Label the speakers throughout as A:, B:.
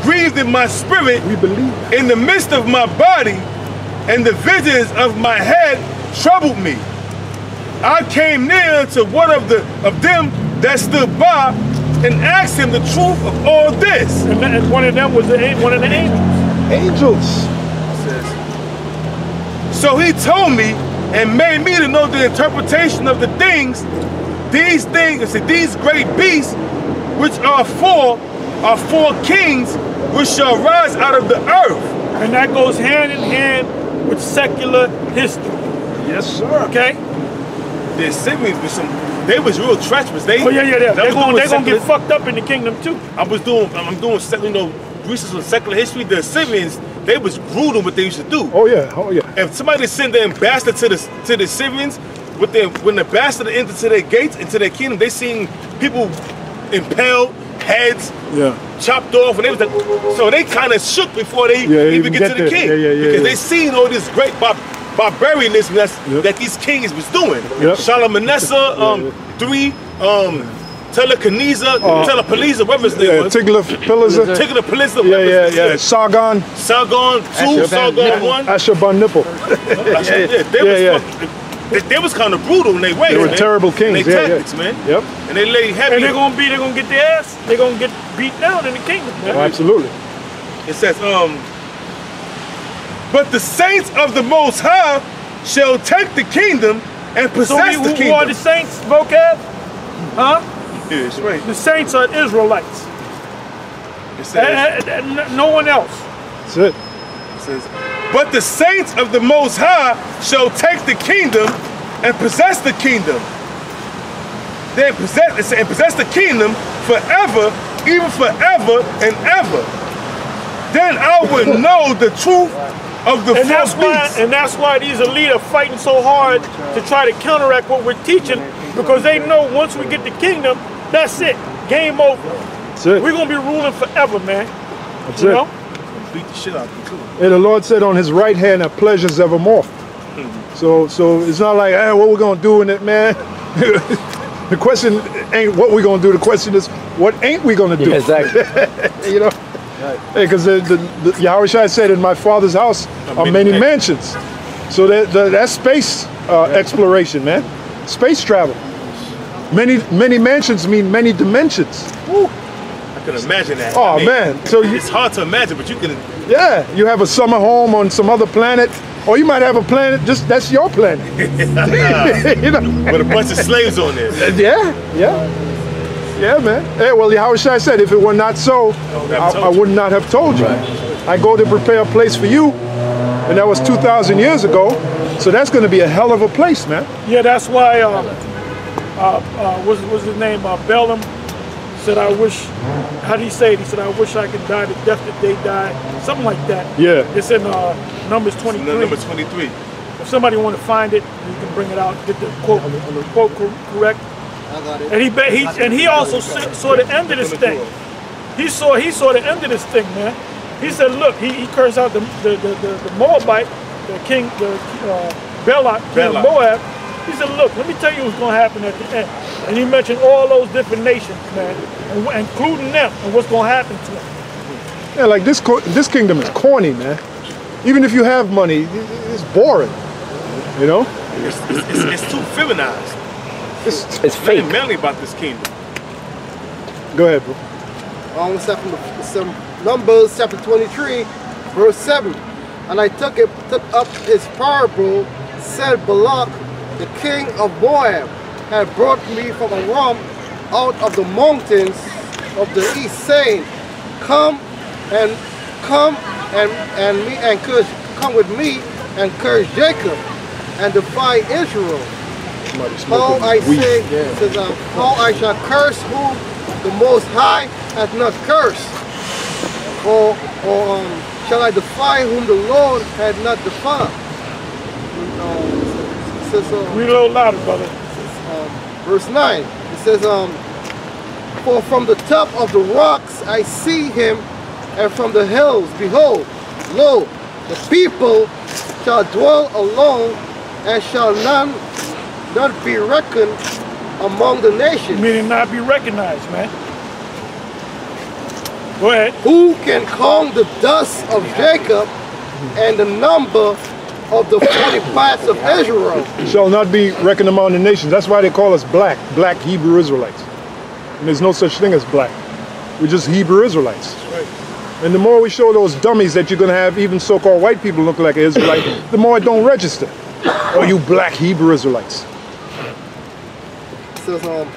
A: grieved in my spirit.
B: We believe.
A: In the midst of my body, and the visions of my head troubled me. I came near to one of them that stood by and asked him the truth of all this.
C: And one of them was one of the angels.
B: Angels.
A: So he told me and made me to know the interpretation of the things, these great beasts, which are four kings, which shall rise out of the earth.
C: And that goes hand in hand with secular history.
B: Yes, sir.
C: Okay?
A: The Assyrians they was real treacherous.
C: They're gonna get fucked up in the kingdom too.
A: I'm doing research on secular history. The Assyrians, they was brutal what they used to do.
B: Oh yeah, oh yeah.
A: If somebody send their ambassador to the Assyrians, when the ambassador entered to their gates, into their kingdom, they seen people impaled, heads chopped off, and they was like, so they kind of shook before they even get to the king. Because they seen all this great barbarianism that these kings was doing. Shalmaneser, Tiglath-Pileser, whatever his name was.
B: Tiglath-Pileser. Sargon.
A: Sargon 2, Sargon 1.
B: Ashurbanipal.
A: They was kind of brutal in their way.
B: They were terrible kings.
A: Their tactics, man.
B: Yep.
A: And they lay heavy.
C: And they're gonna get their ass. They're gonna get beat down in the kingdom.
B: Oh, absolutely.
A: It says, but the saints of the Most High shall take the kingdom and possess the kingdom.
C: Who are the saints, vocab? Huh?
A: Yeah, it's right.
C: The saints are Israelites.
A: It says,
C: no one else.
B: That's it.
A: It says, but the saints of the Most High shall take the kingdom and possess the kingdom. They possess the kingdom forever, even forever and ever. Then I would know the truth of the false beasts.
C: And that's why these elite are fighting so hard to try to counteract what we're teaching, because they know once we get the kingdom, that's it. Game over.
B: That's it.
C: We're gonna be ruling forever, man.
B: That's
C: you
B: it.
C: know?
A: Beat the shit out of them too.
B: And the Lord said on his right hand are pleasures evermore. So it's not like, hey, what we're gonna do in it, man. The question ain't what we're gonna do. The question is, what ain't we gonna do?
D: Yeah, exactly.
B: You know? Because Yahweh Shai said, in my Father's house are many mansions. So that's space exploration, man. Space travel. Many mansions mean many dimensions. Woo.
A: I can imagine that.
B: Oh, man. So
A: it's hard to imagine, but you can.
B: Yeah, you have a summer home on some other planet, or you might have a planet that's your planet. You know?
A: With a bunch of slaves on there.
B: Yeah, man. Hey, well, Yahweh Shai said, if it were not so, I would not have told you. Right. I go to prepare a place for you, and that was 2,000 years ago. So that's going to be a hell of a place, man.
C: Yeah, that's why. What's his name? Balaam said, "I wish." How did he say it? He said, "I wish I could die the death that they died." Something like that.
B: Yeah.
C: It's in Numbers 23.
A: Number 23.
C: If somebody want to find it, you can bring it out. Get the quote correct.
E: I got it.
C: And he also saw the end of this thing. He saw the end of this thing, man. He said, look, he cursed out the Moabite, the king, Balak, king of Moab. He said, look, let me tell you what's going to happen at the end. And he mentioned all those different nations, man, including them, and what's going to happen to them.
B: Yeah, like this kingdom is corny, man. Even if you have money, it's boring. You know?
A: It's too feminized.
D: It's fake.
A: Mainly about this kingdom.
B: Go ahead, bro.
E: Numbers chapter 23, verse 7. And I took up his parable, said Balak, the king of Moab, had brought me from Aram out of the mountains of the east, saying, come with me and curse Jacob and defy Israel. How I say, how I shall curse whom the Most High hath not cursed, or shall I defy whom the Lord had not defied?
C: Read a little louder, brother.
E: Verse 9. It says, for from the top of the rocks I see him, and from the hills, behold, lo, the people shall dwell alone, and shall not be reckoned among the nations.
C: Meaning not be recognized, man. Go ahead.
E: Who can count the dust of Jacob and the number of the 40 parts of Israel?
B: Shall not be reckoned among the nations. That's why they call us black Hebrew Israelites. And there's no such thing as black. We're just Hebrew Israelites.
A: Right.
B: And the more we show those dummies that you're going to have even so-called white people look like an Israelite, the more it don't register. Oh, you black Hebrew Israelites.
E: It says,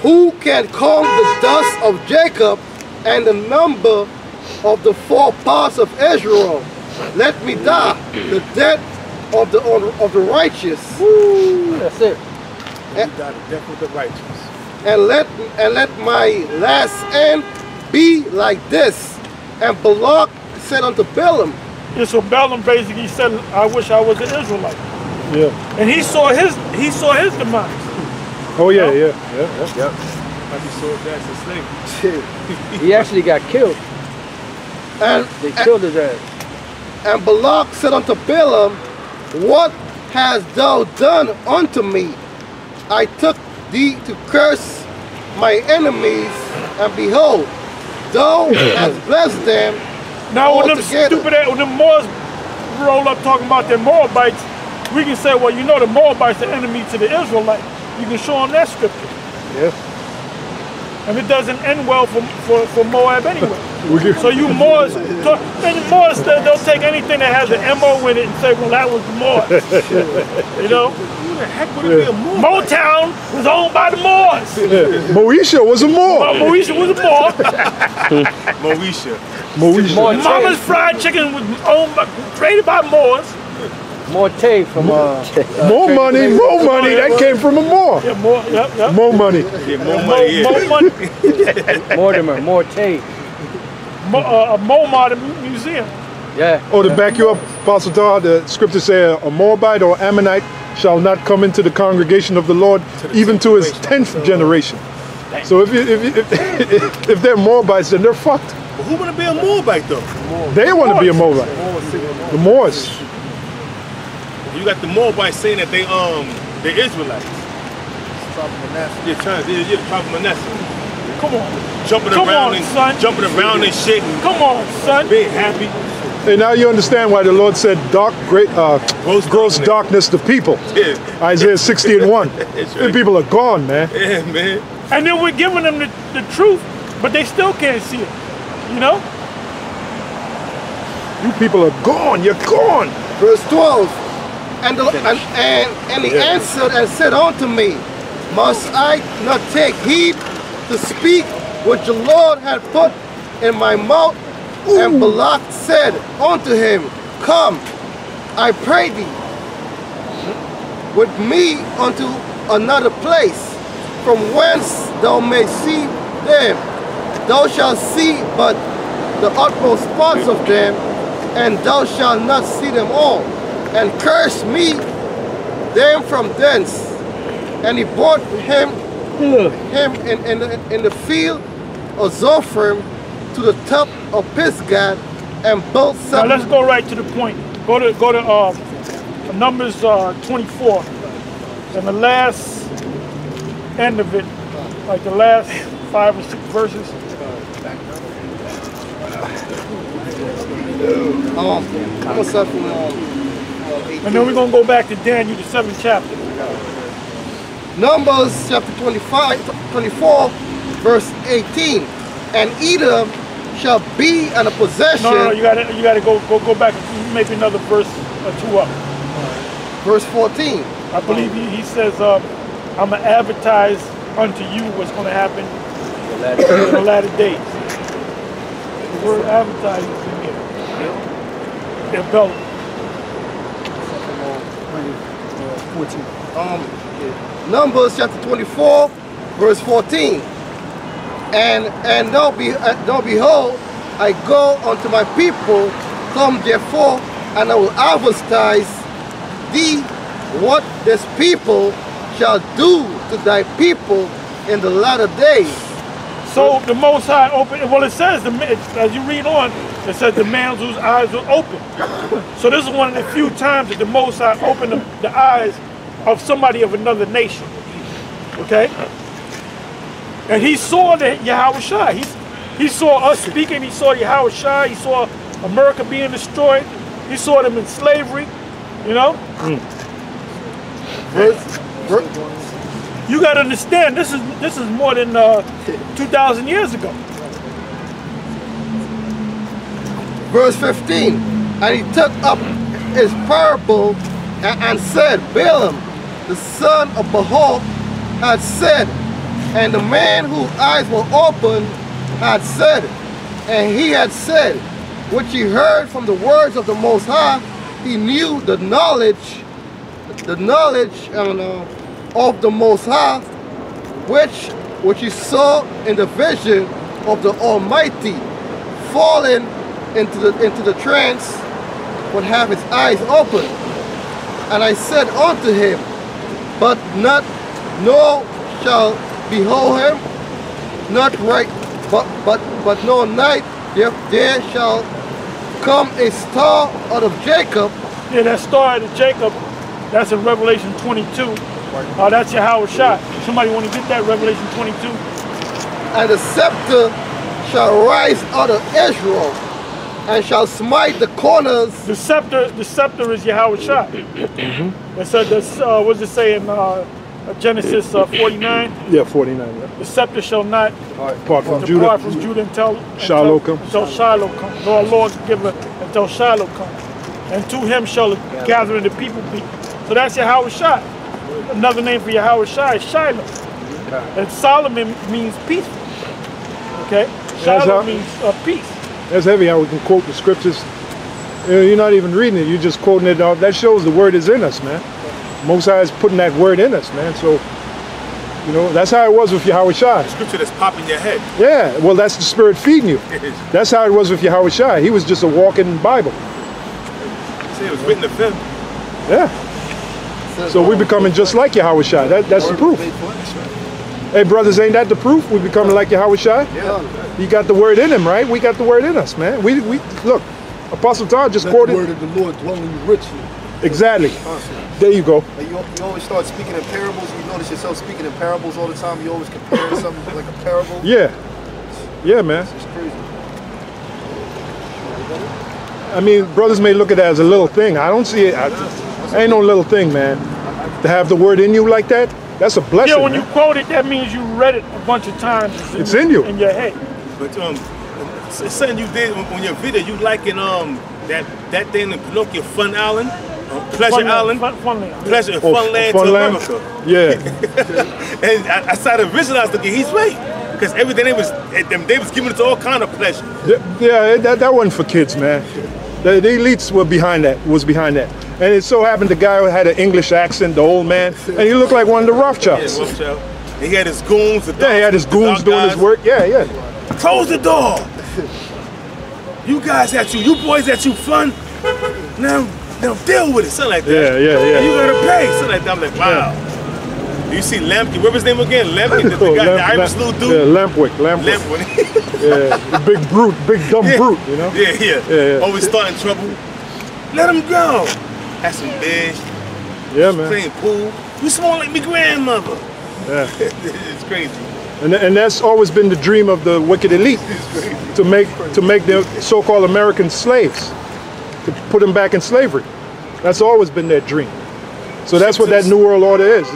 E: who can count the dust of Jacob and the number of the 4 parts of Israel? Let me die, the death of the righteous.
D: Woo, that's it.
A: And die the death of the righteous.
E: And let my last end be like this. And Balak said unto Balaam.
C: Yeah, so Balaam basically said, I wish I was an Israelite.
B: Yeah.
C: And he saw his demise.
B: Oh yeah,
C: You know?
B: yeah.
A: Like he saw that's a slave.
D: He actually got killed. They killed his ass.
E: And Balak said unto Balaam, what hast thou done unto me? I took thee to curse my enemies, and behold, thou hast blessed them.
C: Now when when the Moors roll up talking about the Moabites, we can say, well, you know the Moabites are enemy to the Israelites. You can show them that scripture.
B: Yeah.
C: And it doesn't end well for Moab anyway. So you Moors, they'll take anything that has an M-O in it and say, well, that was the Moors. You know?
A: Who the heck would it be a Moor?
C: Motown was owned by the Moors.
B: Moesha was a Moor.
C: Moesha was a Moor.
B: Moesha.
C: Mama's Fried Chicken was created by Moors.
D: Morte from
B: more money. That came from a Moor.
C: Yeah, more. Yep.
B: More money.
A: Yeah, more money. Yeah.
C: More money.
D: Mortimer, Morte.
C: A Moab museum.
D: Yeah.
B: Oh, to back you up, Apostle Dar, the scripture says a Moabite or Ammonite shall not come into the congregation of the Lord, even to his 10th generation. So if they're Moabites, then they're fucked.
A: But who want to be a Moabite though?
B: They want to be a Moabite. The Moors.
A: You got the Moabites saying that they're Israelites. Yeah, the tribe of Manasseh.
C: Come on.
A: Jumping around and shit.
C: Come on, son.
A: Being happy.
B: And now you understand why the Lord said gross darkness to people.
A: Yeah.
B: Isaiah 60:1.
A: Right.
B: And people are gone, man.
A: Yeah, man.
C: And then we're giving them the truth, but they still can't see it. You know?
B: You people are gone. You're gone.
E: Verse 12. And he answered and said unto me, must I not take heed to speak which the Lord had put in my mouth? Ooh. And Balak said unto him, come, I pray thee, with me unto another place, from whence thou mayst see them. Thou shalt see but the utmost parts of them, and thou shalt not see them all. And curse me them from thence. And he brought him in the field of Zophim to the top of Pisgah, and built some.
C: Now let's go right to the point. Go to Numbers 24, and the last end of it, like the last 5 or 6 verses.
E: I'm gonna start from
C: and then we're going to go back to Daniel, the 7th chapter.
E: Numbers chapter 24, verse 18. And Edom shall be in a possession.
C: No, you gotta go back maybe another verse or 2 up.
E: Verse 14.
C: I believe he says, I'm going to advertise unto you what's going to happen in the latter days. The word advertise is in here. They're belting.
E: 14. Numbers chapter 24, verse 14. And now behold, I go unto my people, come therefore, and I will advertise thee what this people shall do to thy people in the latter days.
C: So the Most High opened, well it says, as you read on, it says the man whose eyes were open. So this is one of the few times that the Most High opened the eyes of somebody of another nation. Okay? And he saw that Yahushua. He saw us speaking. He saw Yahweh Shai. He saw America being destroyed. He saw them in slavery. You know. You got to understand. This is more than 2,000 years ago.
E: Verse 15. And he took up his parable and said, Balaam, the son of Beor, had said, and the man whose eyes were opened had said, and he had said, which he heard from the words of the Most High, he knew the knowledge of the Most High, which he saw in the vision of the Almighty, falling into the trance, would have his eyes open. And I said unto him, but no shall behold him, not right, but no night there shall come a star out of Jacob.
C: Yeah, that star out of Jacob, that's in Revelation 22. That's Yahweh Shai. Somebody want to get that, Revelation 22.
E: And the scepter shall rise out of Israel, and shall smite the corners.
C: The scepter is Yahweh Shai. That's what does it say in Genesis 49?
B: Yeah, 49. Yeah.
C: The scepter shall not
B: Depart from Judah
C: until
B: Shiloh comes.
C: Until Shiloh comes. Nor Lord give it until Shiloh comes. And to him shall the gathering the people be. So that's Yahweh Shai. Another name for Yahweh Shai is Shiloh. And Solomon means peaceful. Okay? Shiloh means peace.
B: That's heavy how we can quote the scriptures. You know, you're not even reading it, you're just quoting it. That shows the word is in us, man. Most High is putting that word in us, man. So, you know, that's how it was with Yahweh Shai.
A: The scripture that's popping your head.
B: Yeah, well, that's the Spirit feeding you. That's how it was with Yahweh Shai. He was just a walking Bible.
A: See, it was written to them.
B: Yeah. So we're becoming just like Yahweh Shai. That's the proof. Hey, brothers, ain't that the proof? We're becoming like Yahweh Shai?
E: Yeah.
B: He got the word in him, right? We got the word in us, man. We look, Apostle Todd just quoted.
D: The word of the Lord dwelling richly.
B: Exactly. There you go.
D: You always start speaking in parables. You notice yourself speaking in parables all the time. You always compare something like a parable.
B: Yeah. Yeah, man.
D: It's crazy.
B: I mean, brothers may look at it as a little thing. I don't see it. Ain't no little thing, man. To have the word in you like that, that's a blessing.
C: Yeah, when
B: man.
C: you quote it, that means you read it a bunch of times.
B: It's in you.
C: In your head.
A: But it's something you did on your video. You liking that thing in Pinocchio, Fun Island, Pleasure Island,
C: Funland.
A: Pleasure, Funland to America.
B: Yeah.
A: And I saw the visual. I was thinking he's right because everything they was giving it to all kind of pleasure.
B: Yeah, that wasn't for kids, man. The elites were behind that. And it so happened the guy had an English accent, the old man, and he looked like one of the Rothschilds.
A: Yeah, Rothschild. He had his goons.
B: He had his goons doing his work. Yeah.
A: Close the door. You guys you boys at you fun. Now deal with it, something like that.
B: Yeah.
A: You gotta pay, something like that. I'm like, wow. Yeah. You see Lampkin, what was his name again? Lampkin, the guy, the Irish little dude.
B: Yeah, Lampwick. Yeah, the big dumb brute, you know?
A: Yeah. Always starting trouble. Let him go. Had some bitch.
B: Yeah, man.
A: Playing pool. You smell like my grandmother.
B: Yeah.
A: It's crazy.
B: And that's always been the dream of the wicked elite, to make the so-called American slaves, to put them back in slavery. That's always been their dream. So that's what that New World Order is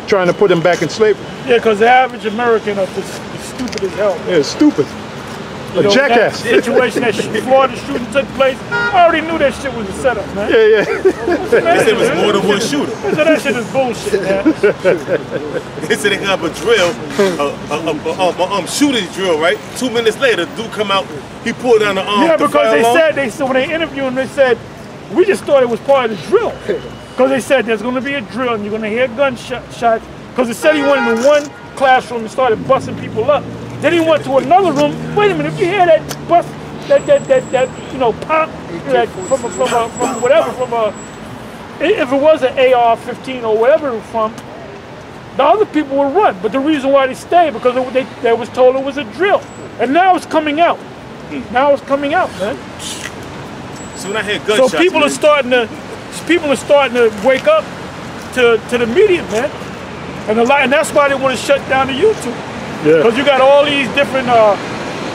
B: trying to put them back in slavery.
C: Yeah, because the average American is stupid as hell.
B: Yeah, it's stupid. A jackass.
C: That situation that Florida shooting took place, I already knew that shit was a setup, man.
B: Yeah.
A: They said it was more than one shooter.
C: So that shit is bullshit, man.
A: They said they got a drill, a shooting drill, right? 2 minutes later, dude come out, he pulled down the arm.
C: Yeah, because they said when they interviewed him, they said, we just thought it was part of the drill. Because they said there's going to be a drill and you're going to hear gunshots. Because it said he went in one classroom and started busting people up. Then he went to another room. Wait a minute, if you hear that bust, that pop, from whatever, if it was an AR-15 or whatever it was from, the other people would run. But the reason why they stayed because they was told it was a drill, and now it's coming out. Now it's coming out, man.
A: So when I hear gunshots,
C: so people are starting to wake up to the media, man, and that's why they want to shut down the YouTube.
B: Yeah.
C: Because you got all these different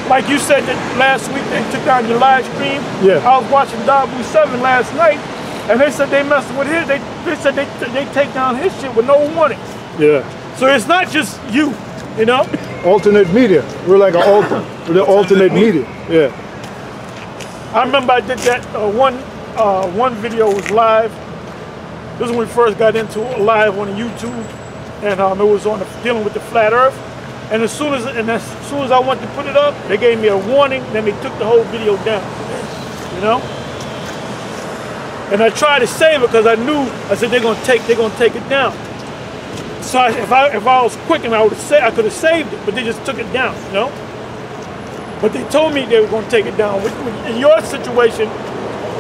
C: like you said that last week they took down your live stream.
B: Yeah.
C: I was watching Dabu 7 last night, and they said they messing with his. They said they take down his shit with no warning.
B: Yeah.
C: So it's not just you, you know.
B: Alternate media. We're like we're the alternate media. Yeah.
C: I remember I did that one video was live. This is when we first got into live on YouTube, and it was on dealing with the flat Earth. And as soon as I went to put it up, they gave me a warning. Then they took the whole video down. You know. And I tried to save it because I said they're gonna take it down. So if I was quick and I could have saved it, but they just took it down. You know. But they told me they were going to take it down. In your situation,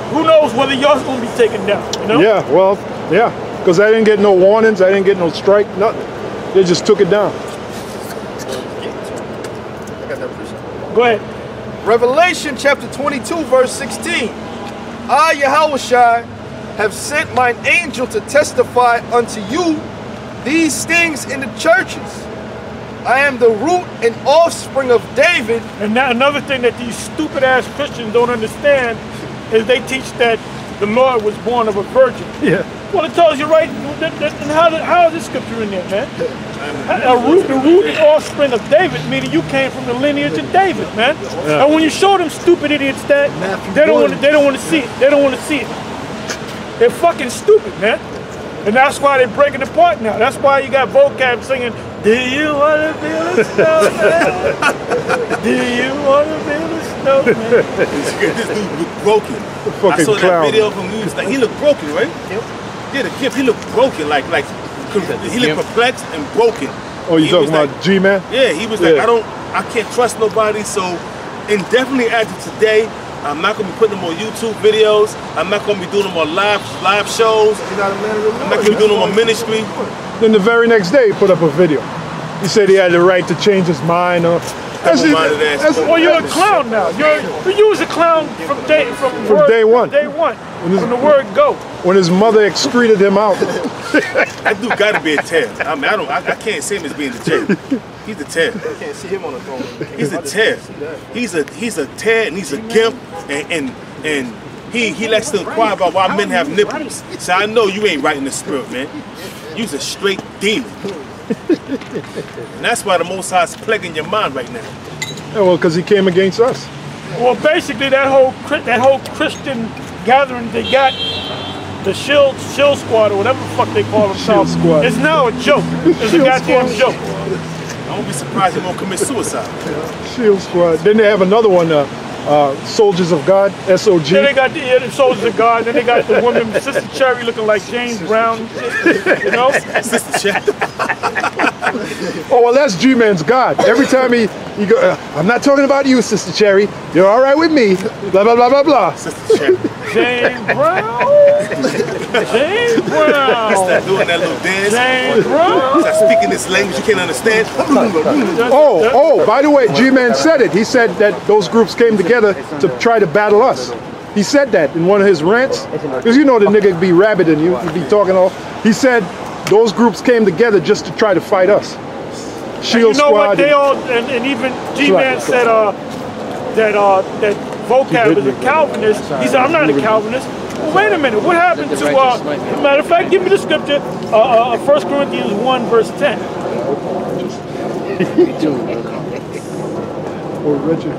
C: who knows whether yours going to be taken down, you know?
B: Yeah, well, yeah. Because I didn't get no warnings, I didn't get no strike, nothing. They just took it down.
C: Go ahead.
D: Revelation chapter 22, verse 16. I, Yahushua, have sent mine angel to testify unto you these things in the churches. I am the root and offspring of David. And
C: now another thing that these stupid ass Christians don't understand is they teach that the Lord was born of a virgin.
B: Yeah.
C: Well, it tells you right. And how is this scripture in there, man? The root and offspring of David, meaning you came from the lineage of David, man. Yeah. And when you show them stupid idiots that, they don't want to see it. They don't want to see it. They're fucking stupid, man. And that's why they're breaking apart now. That's why you got vocab singing, do you want to build a snowman? Do you want to build a snowman?
A: This dude looked broken. I saw that video of him. He looked broken, right? Yep. Yeah, the gift. He looked broken, like he looked perplexed and broken.
B: Oh, you talking about G-Man?
A: Yeah, he was like, I can't trust nobody. So, indefinitely after today, I'm not gonna be putting them on YouTube videos. I'm not gonna be doing them on live shows. I'm not gonna be doing them on ministry.
B: Then the very next day, he put up a video. He said he had the right to change his mind.
C: Well, you're a clown now. You was a clown from day one. Day one. From the word go.
B: When his mother excreted him out.
A: That dude gotta be a tear. I mean, I can't see him as being the tear. He's a tear.
D: You can't see him on the throne.
A: He's a tear. He's a tear and he's a gimp and he likes to inquire about why men have nipples. So I know you ain't right in the spirit, man. You's a straight demon. And that's why the Most High is plaguing your mind right now.
B: Yeah, well, because he came against us.
C: Well, basically that whole Christian gathering they got, the shield squad or whatever the fuck they call themselves, it's now a joke. It's a goddamn joke.
A: I won't be surprised he won't commit suicide.
B: Shield squad. Then they have another one, Soldiers of God, SOG.
C: Then they got the Soldiers of God. Then they got the woman, Sister Cherry, looking like James Brown. You know,
A: Sister Cherry.
B: Oh well, that's G-Man's God. Every time he go, I'm not talking about you, Sister Cherry. You're all right with me. Blah blah blah blah blah.
A: Sister Cherry.
C: James Brown. James Brown.
A: Start doing that little dance.
C: James Brown.
A: Start speaking this language you can't understand.
B: Oh, by the way, G-Man said it. He said that those groups came together to try to battle us. He said that in one of his rants. Because you know the nigga be rabbiting you, he be talking all. He said those groups came together just to try to fight us. Shield
C: you know
B: Squad.
C: What they all and even G-Man said that vocab is a Calvinist. He said I'm not a Calvinist. Well, wait a minute. What happened to matter of fact, give me the scripture. 1 Corinthians 1 verse 10.
B: Or Richard.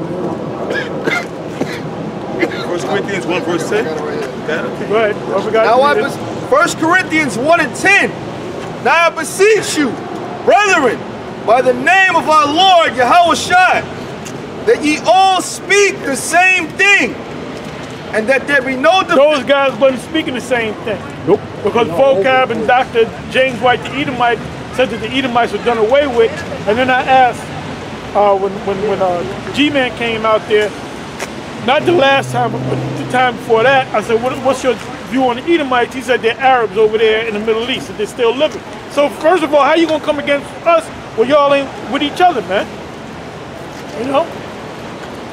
A: 1 Corinthians 1 verse 10.
C: Go ahead.
D: Now 1 Corinthians 1 and 10. Now I beseech you, brethren, by the name of our Lord Yahushua, that ye all speak the same thing, and that there be no
C: Those guys wasn't speaking the same thing.
B: Nope.
C: Because vocab and Dr. James White, the Edomite, said that the Edomites were done away with. And then I asked when G-Man came out there, not the last time, but the time before that, I said, what's your view on the Edomites? He said they're Arabs over there in the Middle East and they're still living. So first of all, how you gonna come against us when y'all ain't with each other, man? You know?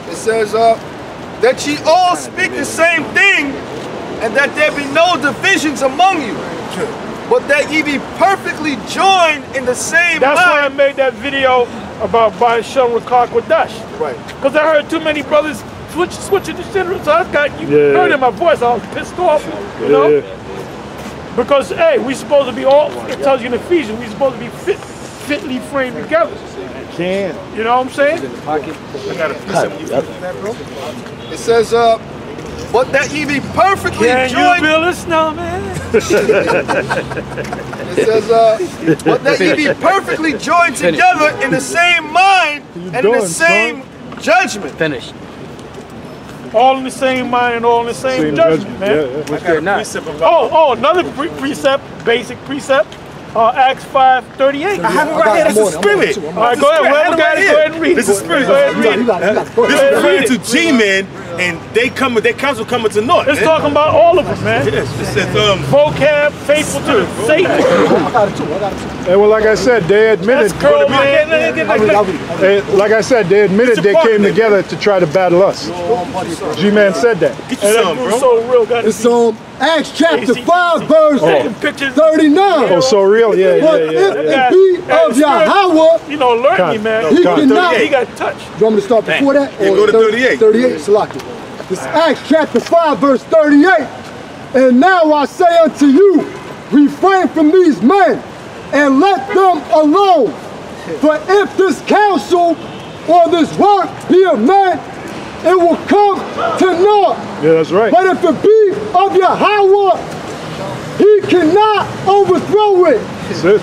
D: It says that ye all speak the same thing, and that there be no divisions among you, but that ye be perfectly joined in the same mind.
C: That's why I made that video about Ba'asham Rakak Wadash.
D: Right.
C: Because I heard too many brothers switching the shit. So I got, you heard in my voice, I was pissed off, you know? Because, hey, we supposed to be all, it tells you in Ephesians, we supposed to be fitly framed together. You know what I'm saying?
D: It says, but that ye be perfectly joined.
C: Can you build a snowman?
D: It says, but that ye be perfectly joined together in the same mind and in the same judgment.
F: Finished.
C: All in the same mind and all in the same judgment, man.
F: Which they're not.
C: Another precept, basic precept. Acts 5:38.
A: I have it right here. That's the spirit.
C: All right, go ahead. Go ahead and read.
A: This is spirit.
C: Go ahead and read.
A: This is referring to G-men, and their council coming to naught.
C: It's talking about all of them, man.
A: Yes, it says
C: vocab, faithful to Satan.
B: And well, like I said, they admitted. Like I said, they admitted they came together to try to battle us. G-man said that.
A: Get you some, bro.
C: So real,
E: it's Acts chapter 5, verse 39.
B: Oh, so real? Yeah.
E: But if it be of Yahweh,
C: you know, learn me, man.
E: He cannot.
C: He got touched.
E: You want me to start before that?
A: Yeah, go to 38.
E: 38, Salaki. It's Acts chapter 5, verse 38. And now I say unto you, refrain from these men, and let them alone. For if this counsel or this work be of man, it will come to naught.
B: Yeah, that's right.
E: But if it be of Yahweh, he cannot overthrow it.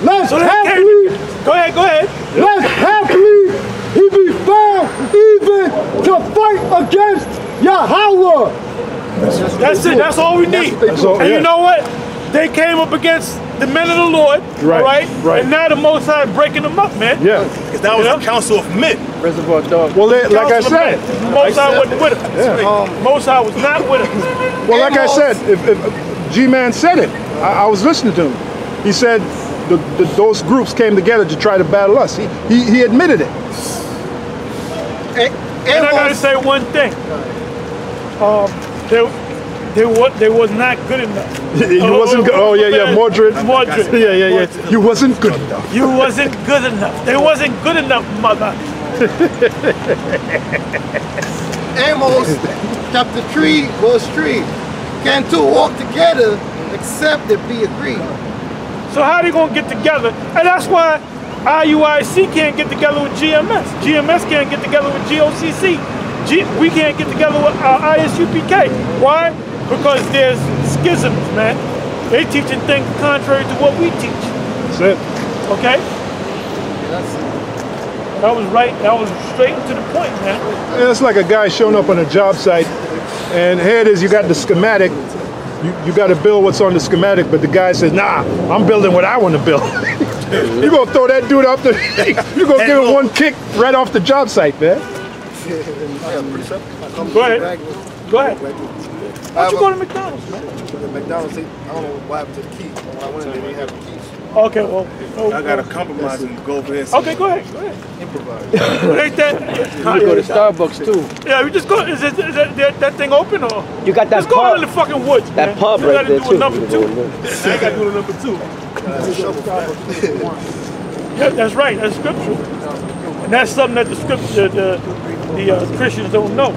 E: Let's happily,
C: go ahead.
E: Let's happily he be found even to fight against Yahweh.
C: That's it. That's all we need. And you know what? They came up against the men of the Lord, right? And now the Most High breaking them up, man.
B: Yeah.
A: Because that was a council of men.
F: Reservoir Dogs.
B: Well, like I said,
C: Most High wasn't with them. Most High was not with them.
B: Well, like I said, if G-Man said it, I was listening to him. He said those groups came together to try to battle us. He admitted it.
C: And I gotta say one thing. They was not good enough.
B: You wasn't good. Oh yeah, Mordred. Yeah. You wasn't good enough.
C: You wasn't good enough. They wasn't good enough, mother.
E: Amos chapter 3, verse 3. Can two walk together except it be agreed?
C: So how they gonna get together? And that's why IUIC can't get together with GMS. GMS can't get together with GOCC. We can't get together with ISUPK. Why? Because there's schisms, man. They teaching things contrary to what we teach.
B: That's it.
C: Okay? That was right. That was straight to the point, man.
B: Yeah, it's like a guy showing up on a job site, and here it is, you got the schematic. You got to build what's on the schematic, but the guy says, nah, I'm building what I want to build. You're going to throw that dude off the... You're going to give him one kick right off the job site, man.
C: Go ahead. Go ahead. Why'd you go to McDonald's, man?
D: McDonald's, I don't know what happened to the key. When I went in, they didn't have the keys.
C: Okay, well...
A: I got to compromise and go over there.
C: Okay, go ahead.
D: Improvise.
C: Ain't that...
F: You go to Starbucks, too.
C: Yeah, we just go... Is that thing open, or...
F: You got that
C: Let's go out in the fucking woods, man.
F: That pub right there, too.
C: You gotta do a number 2. I ain't gotta do a number 2. Yeah, that's right. That's scripture. And that's something that the scripture, the Christians don't know.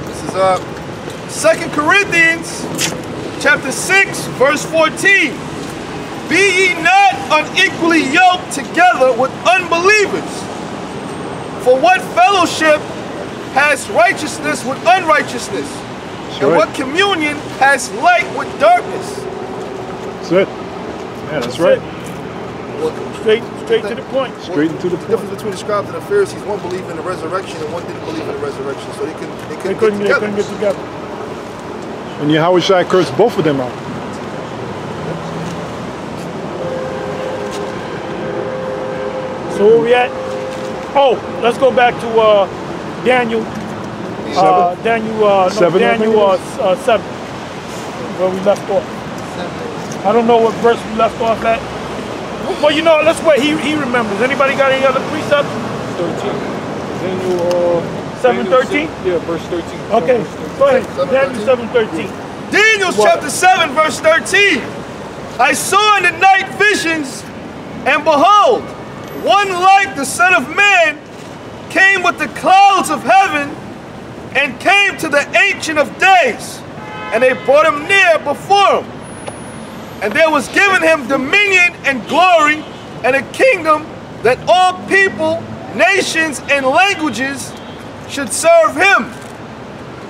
D: This is 2 Corinthians chapter 6, verse 14. Be ye not unequally yoked together with unbelievers. For what fellowship has righteousness with unrighteousness? And what communion has light with darkness?
B: That's it. Yeah, that's right.
C: Straight to the point.
B: Straight into the
D: The
B: point.
D: difference between the scribes and the Pharisees, one believed in the resurrection and one didn't believe in the resurrection. So they couldn't get together.
B: And Yahushua cursed both of them out.
C: So where we at? Oh, let's go back to Daniel. Daniel 7, where we left off. I don't know what verse we left off at. Well, you know, let's wait. He remembers. Anybody got any other precepts?
G: 13. Daniel
C: 7:13?
G: Yeah, verse 13.
C: Okay, go ahead. Daniel 7:13.
D: Daniel chapter 7, verse 13. I saw in the night visions, and behold, one like the Son of Man came with the clouds of heaven and came to the Ancient of Days, and they brought him near before him. And there was given him dominion and glory and a kingdom that all people, nations, and languages should serve him.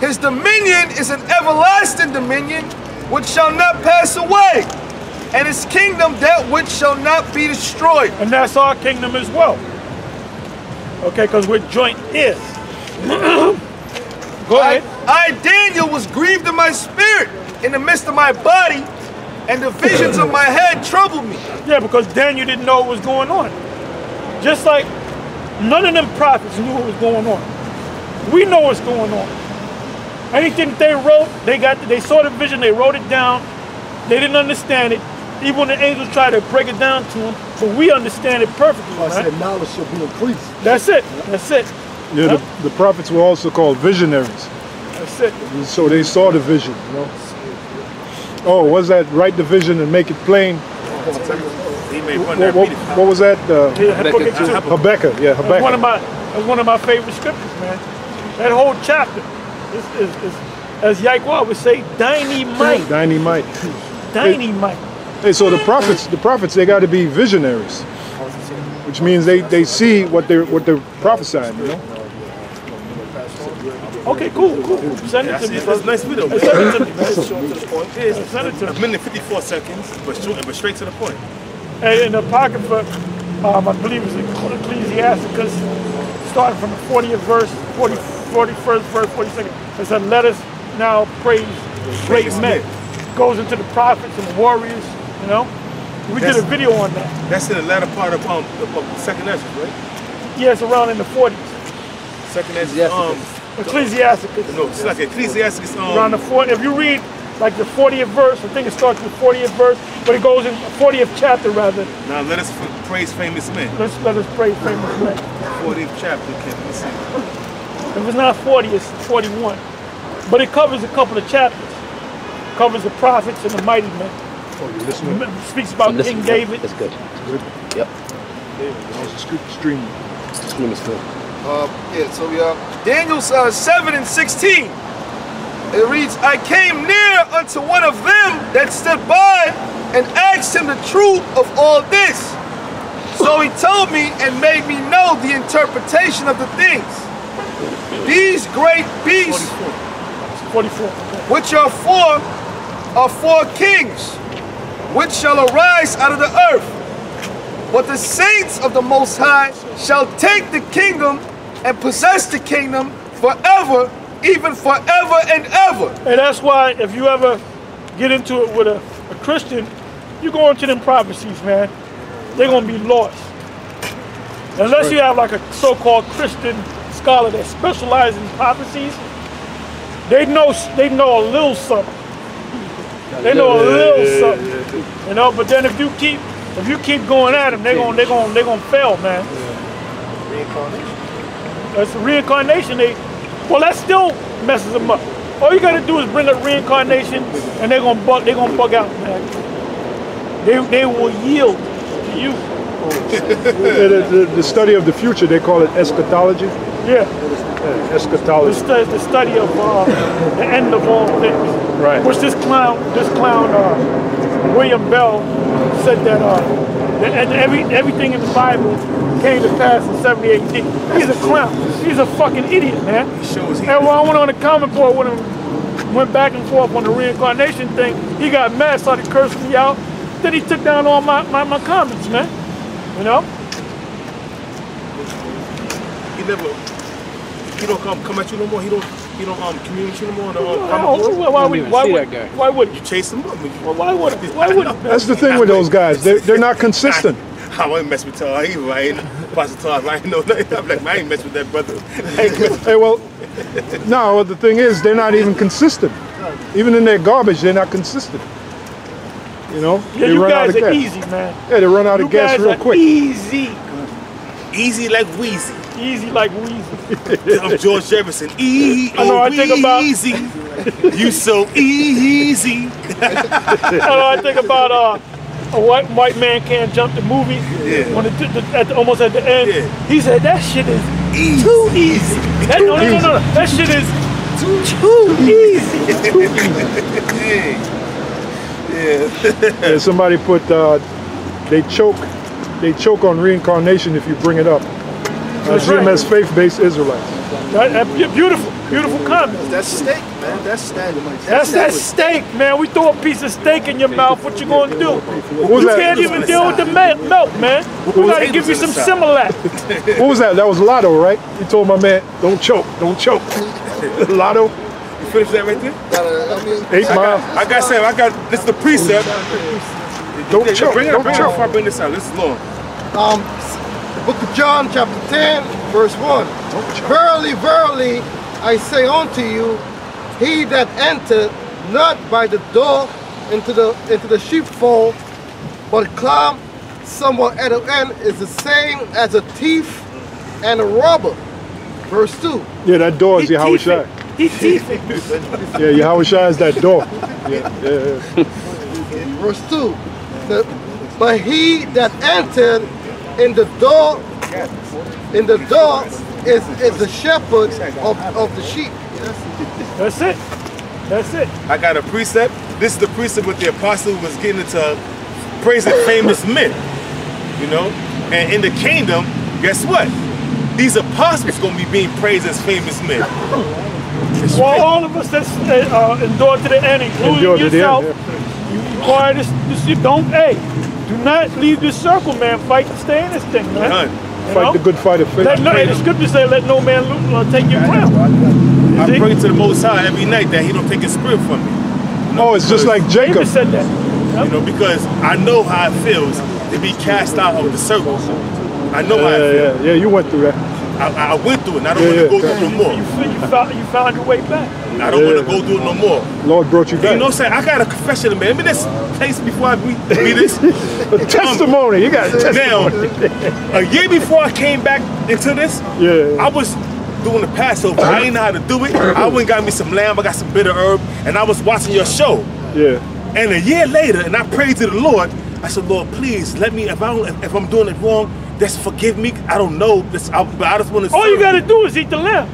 D: His dominion is an everlasting dominion which shall not pass away, and his kingdom that which shall not be destroyed.
C: And that's our kingdom as well. Okay, because we're joint heirs. Go ahead.
D: I, Daniel, was grieved in my spirit in the midst of my body, and the visions of my head troubled me.
C: Yeah, because Daniel didn't know what was going on. Just like none of them prophets knew what was going on. We know what's going on. Anything they wrote, they saw the vision, they wrote it down. They didn't understand it. Even when the angels tried to break it down to them, but we understand it perfectly.
B: I said knowledge shall be increased.
C: That's it. That's it.
B: Yeah, the prophets were also called visionaries.
C: That's it.
B: And so they saw the vision, you know. Oh, was that write the vision and make it plain? What was that? Habakkuk. Yeah, Habakkuk.
C: That's one of my favorite scriptures, man. That whole chapter is as Yaquah would say, dynamite.
B: Dynamite.
C: Dynamite.
B: Hey, so the prophets, they got to be visionaries, which means they see what they're prophesying, you know.
C: Okay, cool. Send it to me.
A: That's a nice video.
C: Send it to me, man.
A: Short to the point.
C: Send it to me.
A: A minute 54 seconds, but straight to the point.
C: And in the Apocrypha, I believe it's Ecclesiasticus, starting from the 40th verse, 41st verse, 42nd. It said, "Let us now praise great men." Goes into the prophets and the warriors, you know. We did a video on that.
A: That's in the latter part of the second Ezra, right?
C: Yeah, it's around in the 40s.
A: Second Ezra.
C: Ecclesiasticus.
A: No, it's like Ecclesiasticus.
C: Around the 40th. If you read like the 40th verse, I think it starts with the 40th verse, but it goes in 40th chapter rather.
A: Now let us praise famous men.
C: Let us praise famous men.
A: 40th chapter, let's see.
C: If it's not 40, it's 41. But it covers a couple of chapters. It covers the prophets and the mighty men.
B: Oh, you're listening?
C: It speaks about King David.
F: That's good. Yep.
B: Stream.
F: Stream is good.
D: Daniel 7 and 16. It reads, I came near unto one of them that stood by and asked him the truth of all this. So he told me and made me know the interpretation of the things. These great beasts,
C: 44.
D: which are four kings, which shall arise out of the earth. But the saints of the Most High shall take the kingdom and possess the kingdom forever, even forever and ever.
C: And that's why if you ever get into it with a Christian, you go into them prophecies, man, they're going to be lost. Unless you have like a so-called Christian scholar that specializes in prophecies, they know a little something. They know a little something, you know. But then if you keep going at them, they're gonna fail, man.
D: Reincarnation.
C: That's reincarnation. Well, that still messes them up. All you gotta do is bring up reincarnation, and they're gonna bug out, man. They will yield to you.
B: The study of the future, they call it eschatology.
C: Yeah.
B: Eschatology.
C: The study of the end of all things.
B: Right.
C: Which this clown, William Bell, said that everything in the Bible came to pass in 70 AD. He's a clown. He's a fucking idiot, man. And when I went on the comment board with him, went back and forth on the reincarnation thing, he got mad, started cursing me out. Then he took down all my comments, man. You know?
A: He don't come at you no more. He don't commune with you no more.
C: Why would
A: you chase him up?
C: Well, why would he?
B: That's the thing with those guys. They're not consistent.
A: I wouldn't mess with Tar. He right, Pastor Tar. I ain't know nothing. I'm like, I ain't mess with that brother.
B: Hey, well, no. The thing is, they're not even consistent. Even in their garbage, they're not consistent. You know?
C: Yeah,
B: they
C: you
B: run out
C: guys
B: of
C: are
B: gas.
C: easy, man.
B: Yeah, they run out of gas real quick.
A: Easy like Wheezy.
C: Easy like Wheezy.
A: I'm George Jefferson. Easy. You so easy.
C: I think about white man can't jump the movie.
A: Yeah.
C: When almost at the end,
A: Yeah.
C: he said that shit is too easy. No. That shit is too easy.
A: Yeah.
B: Yeah, somebody put they choke on reincarnation if you bring it up. GMS faith-based Israelites.
C: That beautiful comment.
D: That's steak, man. That's
C: That steak, man. We throw a piece of steak in your mouth. What you gonna do?
B: was
C: You
B: that?
C: can't even deal with the milk, man. We gotta give you some Similac.
B: What was that? That was Lotto, right? He told my man, don't choke. Lotto.
A: You finished that right there?
B: 8 Mile.
A: I got this is the precept.
B: Don't choke.
A: Bring it
B: Don't
A: up
B: choke.
A: before I bring this out. This is long.
E: The book of John, chapter 10, verse 1. Verily, verily, I say unto you, he that entered not by the door into the sheepfold, but climbed somewhere at the end, is the same as a thief and a robber. Verse 2.
B: Yeah, that door is Yahweh Shai.
C: He's teething.
B: Yeah, Yahweh Shai is that door. Yeah.
E: Verse 2. But he that entered in the door is the shepherd of the sheep.
C: That's it.
A: I got a precept. This is the precept with the apostle was getting into praising famous men. You know? And in the kingdom, guess what? These apostles gonna be being praised as famous men.
C: Well, all of us that's endured to the end, including yourself, you require this do not leave this circle, man. Fight to stay in this thing, man.
B: Fight the good fight of faith.
C: The scripture says, let no man take your crown.
A: I pray to the Most High every night that He don't take His spirit from me. You know,
B: it's just like Jacob.
C: David said that.
A: You know, because I know how it feels to be cast out of the circle. I know how it feels.
B: Yeah, you went through that.
A: I went through it, and I don't want to go through it no more.
C: You found your way back.
A: I don't want to go through it no more.
B: Lord brought you back.
A: You know what I'm saying? I got a confession to make. Remember this place before I read this?
B: A testimony. You got a testimony.
A: Now, a year before I came back into this, I was doing the Passover. I didn't know how to do it. I went and got me some lamb. I got some bitter herb, and I was watching your show.
B: Yeah.
A: And a year later, and I prayed to the Lord. I said, Lord, please let me. If I'm doing it wrong, just forgive me. I don't know. But I just want to.
C: All you got to do is eat the lamb.